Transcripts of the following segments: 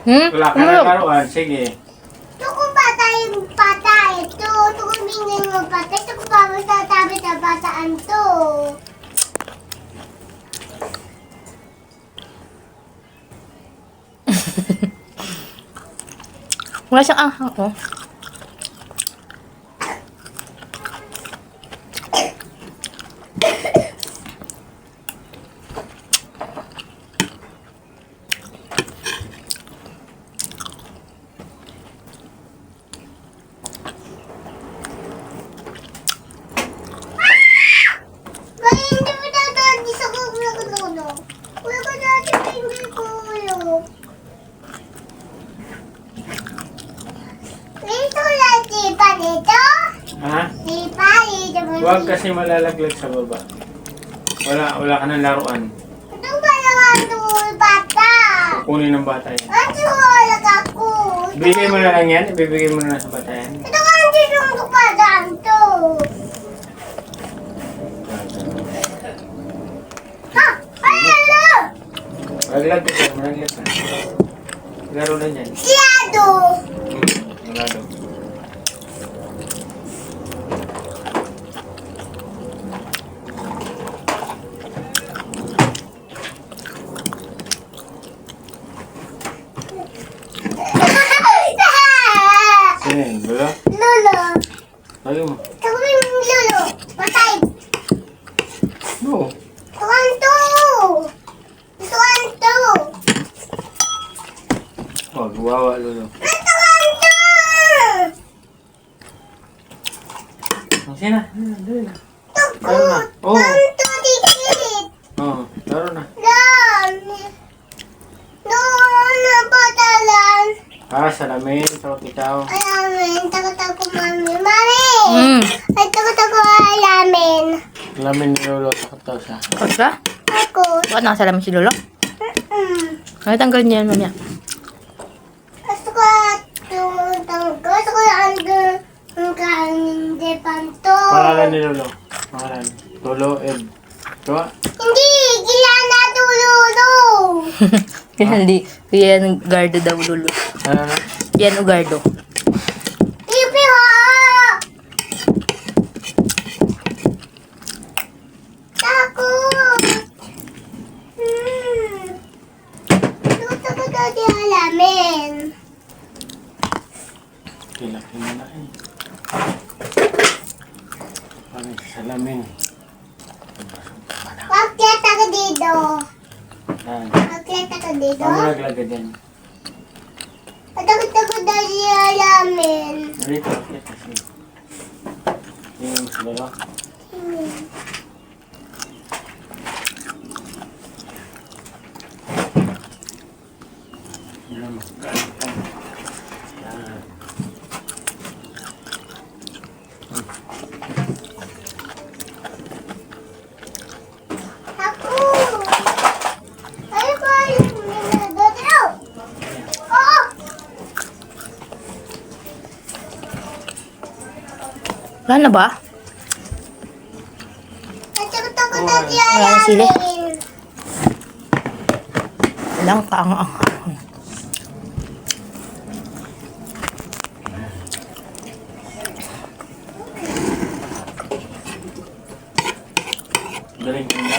Wala ka na laruan. Sige. Ito ko patay yung patay. Ito ko bingin mo patay. Ito ko papasasabi sa bataan to. Wala siyang anghang, oh. Kaya hindi mo dadadi sa kulo. Kulo ko dati hindi kulo. Ito lang sipa nito. Ha? Sipa, ito mo. Huwag kasi malalaglag sa baba. Wala ka ng laruan. Ito ba naman ito bata? Kukunin ng bata yan. Ito wala ako. Bigay mo na lang yan. Ibibigay mo na lang sa bata yan. Ito ka hindi yung kupadaan to. Ha? Ano? Malaglag ka yan. Malaglag ka. Laro na yan. Siyado. Wala daw. Sino yun? Lolo? Lolo. Lagi mo. Sabi mo lolo. Patay. No. Tuwanto. Tuwanto. Wag, wawa lolo. Tuwanto. Sino? Dali na. Tuko. Laro na. Oo. Tuwanto dikit. Oo. Laro na. Lan. Doon na patalan. Salamin. Sa ikaw. Alamin. Takot ako mami. Mami. Hmm. Ay takot ako alamin. Lamin ni lolo. Takot daw siya. Takot ka? Takot. Bakit nakasalamin si Lolo? Ay, tanggalin niya yan, mamaya. Gusto ko gusto ko andun ang kanin de panto. Pangalan ni lolo. Pangalan. Lolo Ed. Diba? Hindi, gila na tululu. Hindi. Yan gardo daw, Lolo. Ano na? Yan ugardo. Pipi ho. Takot. Gusto ko daw di alamin. Kilaki mo na eh. Pag salamin. Bakit ako dito? Yan. Bakit ako dito? Ano naglagay din? Takot ako daw di alamin. Dito. Kasi. Tingnan mo sa lolo. Tingnan mo. Yan. Ako. Ay, ko dito. Oh. Wala na ba? Takot ako daw di Wala na sili? alamin. Walang kaang-ang. Galing ko na.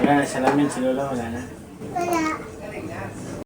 Wala na salamin si lolo. Wala na.